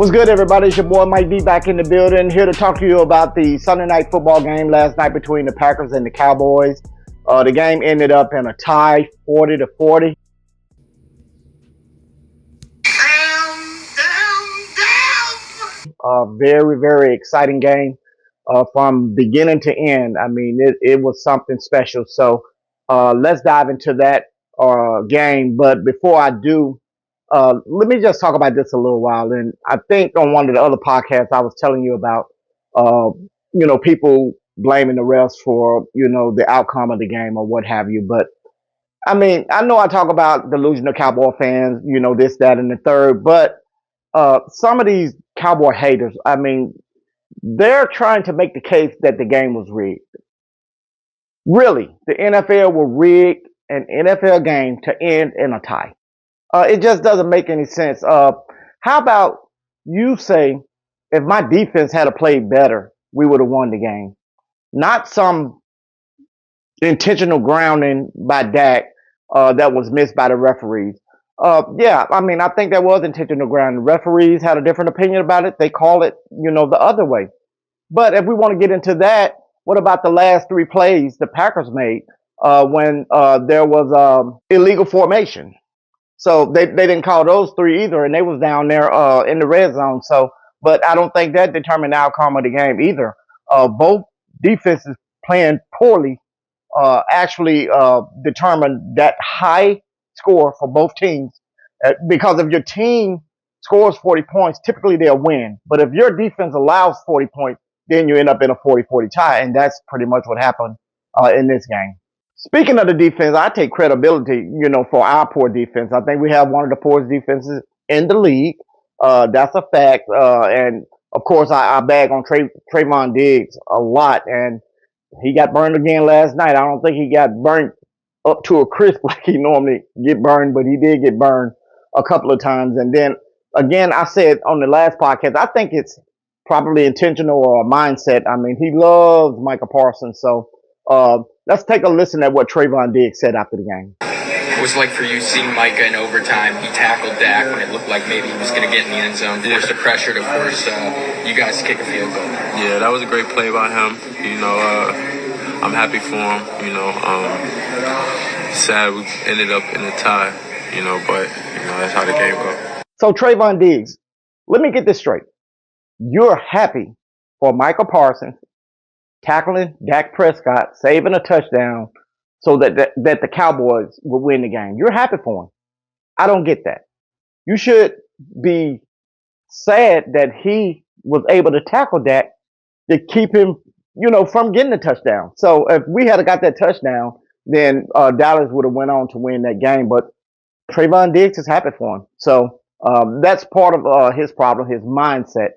What's good, everybody? It's your boy Mike D back in the building, here to talk to you about the Sunday night football game last night between the Packers and the Cowboys. The game ended up in a tie, 40-40. Very, very exciting game from beginning to end. I mean, it was something special. So let's dive into that game. But before I do, let me just talk about this a little while. And I think on one of the other podcasts, I was telling you about, people blaming the refs for, the outcome of the game or what have you. But I mean, I know I talk about delusional Cowboy fans, this, that, and the third, but some of these Cowboy haters, I mean, they're trying to make the case that the game was rigged. Really, the NFL will rig an NFL game to end in a tie. It just doesn't make any sense. How about you say, if my defense had played better, we would have won the game? Not some intentional grounding by Dak that was missed by the referees. Yeah, I mean, I think that was intentional grounding. Referees had a different opinion about it. They call it, the other way. But if we want to get into that, what about the last three plays the Packers made when there was illegal formation? So they didn't call those three either, and they was down there in the red zone. So, but I don't think that determined the outcome of the game either. Both defenses playing poorly actually determined that high score for both teams. Because if your team scores 40 points, typically they'll win. But if your defense allows 40 points, then you end up in a 40-40 tie, and that's pretty much what happened in this game. Speaking of the defense, I take credibility, for our poor defense. I think we have one of the poorest defenses in the league. That's a fact. And of course, I bag on Trayvon Diggs a lot, and he got burned again last night. I don't think he got burned up to a crisp like he normally get burned, but he did get burned a couple of times. And then again, I said on the last podcast, I think it's probably intentional or a mindset. I mean, he loves Micah Parsons. So let's take a listen at what Trayvon Diggs said after the game. What was it like for you seeing Micah in overtime? He tackled Dak when it looked like maybe he was going to get in the end zone, forced the pressure to force you guys to kick a field goal. Yeah, that was a great play by him. I'm happy for him. Sad we ended up in a tie, but that's how the game goes. So Trayvon Diggs, let me get this straight. You're happy for Micah Parsons tackling Dak Prescott, saving a touchdown so that the Cowboys will win the game. You're happy for him. I don't get that. You should be sad that he was able to tackle Dak to keep him, from getting the touchdown. So if we had got that touchdown, then Dallas would have went on to win that game. But Trayvon Diggs is happy for him. So that's part of his problem, his mindset.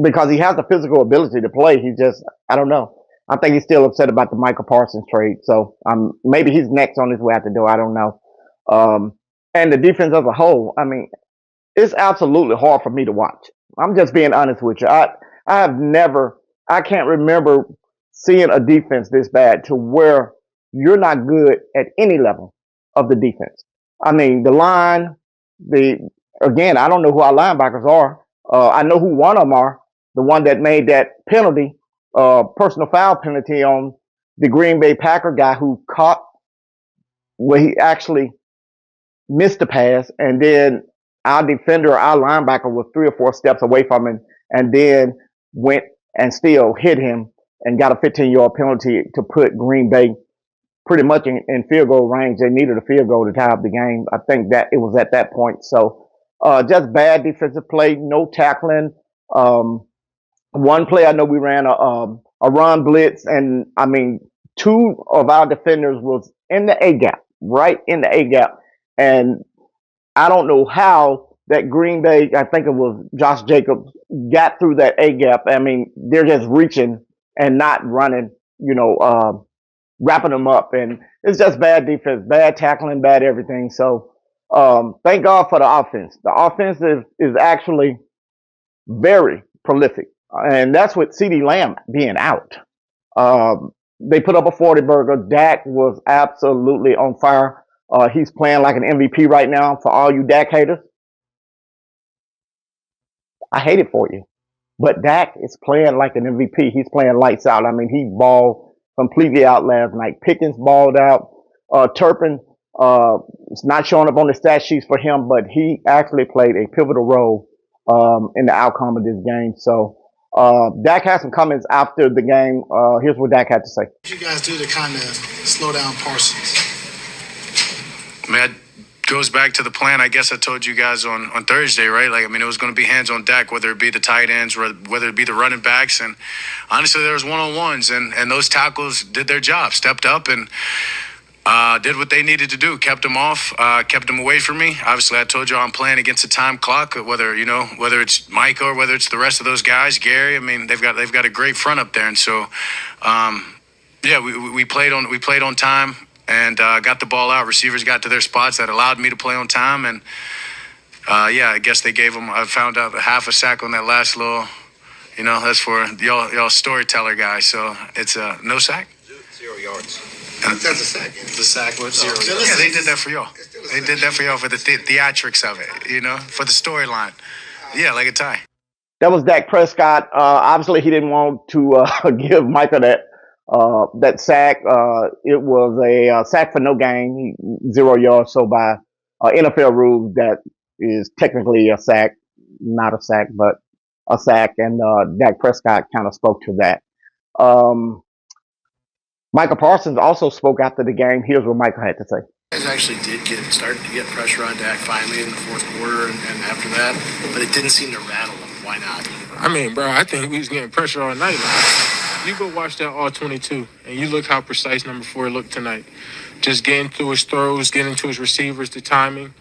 Because he has the physical ability to play. He just, I don't know. I think he's still upset about the Micah Parsons trade. So maybe he's next on his way out the door. I don't know. And the defense as a whole, I mean, it's absolutely hard for me to watch. I'm just being honest with you. I can't remember seeing a defense this bad to where you're not good at any level of the defense. I mean, the line, again, I don't know who our linebackers are. I know who one of them are, the one that made that penalty, personal foul penalty on the Green Bay Packer guy who caught where he actually missed the pass, and then our defender, our linebacker, was 3 or 4 steps away from him, and then went and still hit him and got a 15-yard penalty to put Green Bay pretty much in field goal range. They needed a field goal to tie up the game. I think that it was at that point. So just bad defensive play, no tackling. One play, I know we ran a run blitz, and I mean, 2 of our defenders was in the A gap, right in the A gap. And I don't know how that Green Bay, I think it was Josh Jacobs, got through that A gap. I mean, they're just reaching and not running, wrapping them up. And it's just bad defense, bad tackling, bad everything. So thank God for the offense. The offense is actually very prolific. And that's with CeeDee Lamb being out. They put up a 40 burger. Dak was absolutely on fire. He's playing like an MVP right now for all you Dak haters. I hate it for you. But Dak is playing like an MVP. He's playing lights out. I mean, he balled completely out last night. Pickens balled out. Turpin is not showing up on the stat sheets for him, but he actually played a pivotal role in the outcome of this game. So Dak had some comments after the game. Here's what Dak had to say. What did you guys do to kind of slow down Parsons? Man, goes back to the plan I guess I told you guys on Thursday, right? Like, I mean, it was going to be hands on deck, whether it be the tight ends, whether it be the running backs. And honestly, there was one-on-ones, and those tackles did their job, stepped up and did what they needed to do, kept them off, kept them away from me. Obviously, I told you I'm playing against a time clock, whether it's Micah or whether it's the rest of those guys, Gary. I mean, they've got a great front up there. And so, yeah, we played on time. And got the ball out. Receivers got to their spots that allowed me to play on time. And, yeah, I guess they gave them, I found out, half a sack on that last little, that's for y'all storyteller guys. So it's no sack. 0 yards. That's a sack. It's a sack with 0 yards. Yeah, they did that for y'all. They did that for y'all for the theatrics of it, for the storyline. Yeah, like a tie. That was Dak Prescott. Obviously, he didn't want to give Micah that sack. It was a sack for no gain, 0 yards. So by NFL rules, that is technically a sack, not a sack, but a sack. And Dak Prescott kind of spoke to that. Micah Parsons also spoke after the game. Here's what Micah had to say. You guys actually did started to get pressure on Dak finally in the fourth quarter and after that, but it didn't seem to rattle him. Why not? I mean, bro, I think we was getting pressure all night. You go watch that all 22, and you look how precise number 4 looked tonight. Just getting through his throws, getting to his receivers, the timing.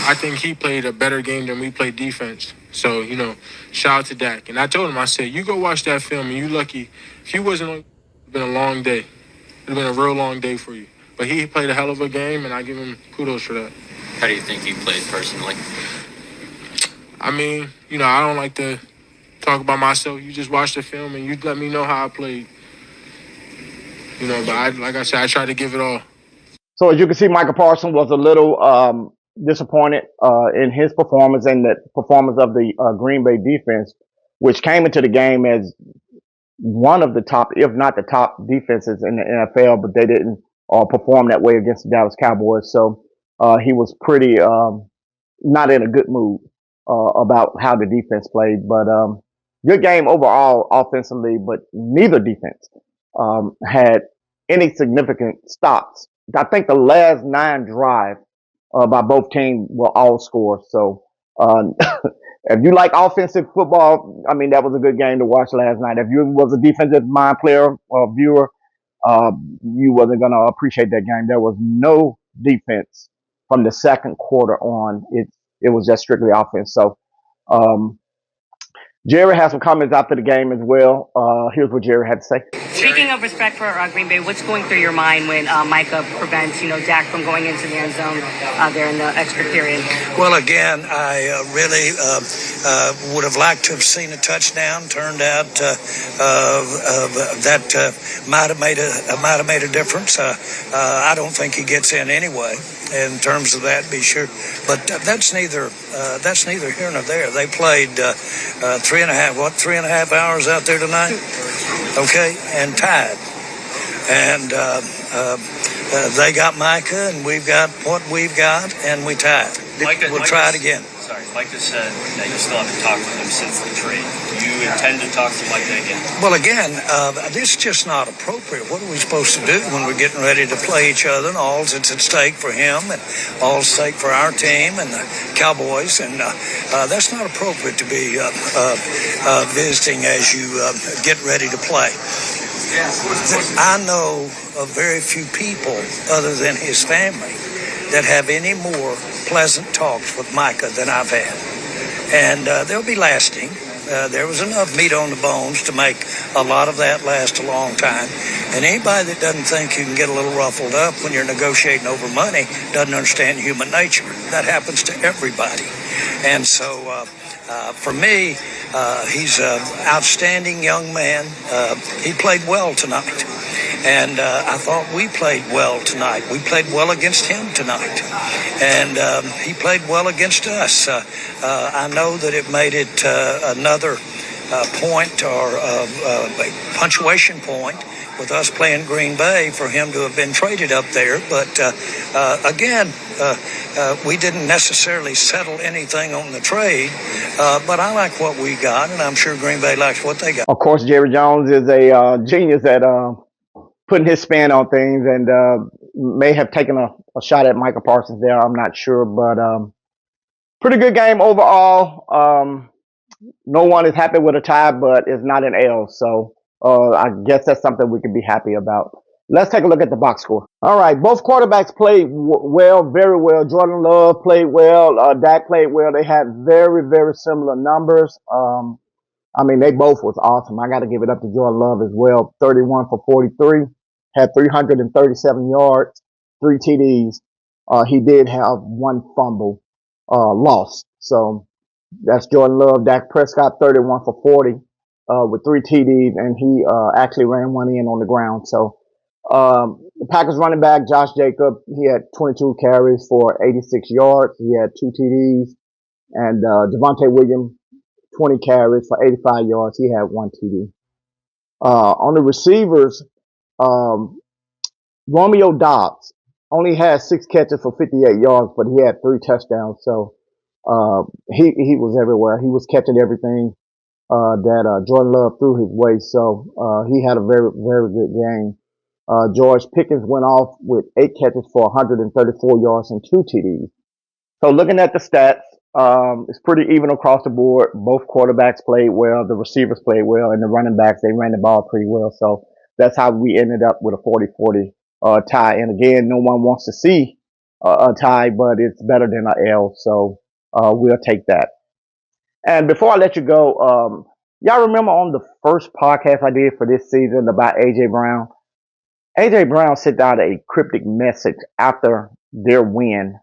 I think he played a better game than we played defense. So, shout out to Dak. And I told him, I said, you go watch that film, and you lucky. If you wasn't on, it would have been a long day. It would have been a real long day for you. But he played a hell of a game, and I give him kudos for that. How do you think he played personally? I mean, I don't like to talk about myself. You just watch the film and you let me know how I played. But like I said, I tried to give it all. So as you can see, Micah Parsons was a little disappointed in his performance and the performance of the Green Bay defense, which came into the game as one of the top, if not the top defenses in the NFL, but they didn't perform that way against the Dallas Cowboys. So he was pretty not in a good mood about how the defense played. But good game overall offensively, but neither defense had any significant stops. I think the last 9 drives by both teams were all scores. So if you like offensive football, I mean, that was a good game to watch last night. If you was a defensive mind player or viewer, you wasn't going to appreciate that game. There was no defense from the second quarter on. It was just strictly offense. So Jerry has some comments after the game as well. Here's what Jerry had to say. Speaking of respect for Green Bay, what's going through your mind when Micah prevents, Dak from going into the end zone there in the extra period? Well, again, I really would have liked to have seen a touchdown. Turned out that might have made a difference. I don't think he gets in anyway. In terms of that, be sure, but that's neither here nor there. They played 3.5 hours out there tonight, okay, and tied, and they got Micah, and we've got what we've got, and we tied. We'll try it again. Sorry, Micah said that you still haven't talked with him since the trade. Do you intend to talk to Micah again? Well, again, this is just not appropriate. What are we supposed to do when we're getting ready to play each other and all's it's at stake for him and all's at stake for our team and the Cowboys? And that's not appropriate to be visiting as you get ready to play. I know of very few people other than his family that have any more pleasant talks with Micah than I've had. And they'll be lasting. There was enough meat on the bones to make a lot of that last a long time. And anybody that doesn't think you can get a little ruffled up when you're negotiating over money doesn't understand human nature. That happens to everybody. And so for me, he's an outstanding young man. He played well tonight. And I thought we played well tonight. We played well against him tonight. And he played well against us. I know that it made it another point or punctuation point with us playing Green Bay for him to have been traded up there. But again, we didn't necessarily settle anything on the trade. But I like what we got, and I'm sure Green Bay likes what they got. Of course, Jerry Jones is a genius at putting his spin on things, and may have taken a shot at Michael Parsons there. I'm not sure, but pretty good game overall. No one is happy with a tie, but it's not an L. So I guess that's something we can be happy about. Let's take a look at the box score. All right, both quarterbacks played well, very well. Jordan Love played well. Dak played well. They had very, very similar numbers. I mean, they both was awesome. I got to give it up to Jordan Love as well. 31 for 43, had 337 yards, 3 TDs. He did have one fumble lost. So that's Jordan Love. Dak Prescott, 31 for 40 with 3 TDs, and he actually ran one in on the ground. So the Packers running back, Josh Jacobs, he had 22 carries for 86 yards. He had 2 TDs. And Javonte Williams, 20 carries for 85 yards. He had 1 TD. On the receivers, Romeo Doubs only had 6 catches for 58 yards, but he had 3 touchdowns. So he was everywhere. He was catching everything that Jordan Love threw his way. So he had a very, very good game. George Pickens went off with 8 catches for 134 yards and 2 TDs. So looking at the stats, it's pretty even across the board. Both quarterbacks played well. The receivers played well. And the running backs, they ran the ball pretty well. So that's how we ended up with a 40-40 tie. And again, no one wants to see a tie, but it's better than an L. So we'll take that. And before I let you go, y'all remember on the first podcast I did for this season about A.J. Brown? A.J. Brown sent out a cryptic message after their win.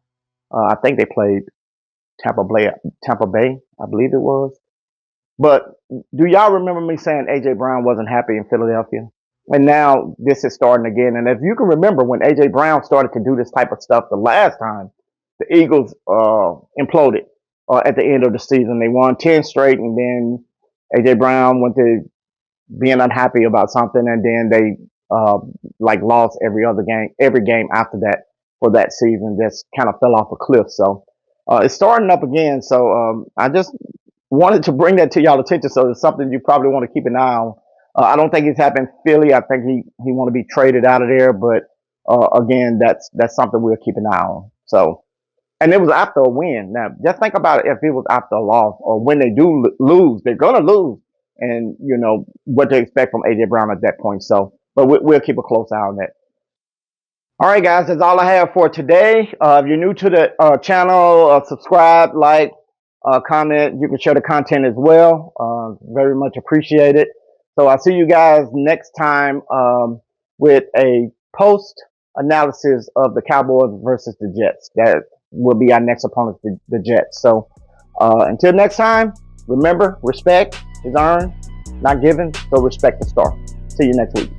I think they played Tampa Bay, I believe it was. But do y'all remember me saying A.J. Brown wasn't happy in Philadelphia? And now this is starting again. And if you can remember when A.J. Brown started to do this type of stuff the last time, the Eagles imploded at the end of the season. They won 10 straight, and then A.J. Brown went to being unhappy about something, and then they lost every game after that for that season. Just kind of fell off a cliff. So it's starting up again. So I just wanted to bring that to y'all attention. So it's something you probably want to keep an eye on. I don't think it's happened in Philly. I think he want to be traded out of there. But again, that's something we'll keep an eye on. So, and it was after a win. Now, just think about it. If it was after a loss, or when they do lose, they're gonna lose, and you know what to expect from A.J. Brown at that point. So, but we'll keep a close eye on that. All right, guys, that's all I have for today. If you're new to the channel, subscribe, like, comment. You can share the content as well. Very much appreciated. So I'll see you guys next time with a post analysis of the Cowboys versus the Jets. That will be our next opponent, the Jets. So until next time, remember, respect is earned, not given. So respect the star. See you next week.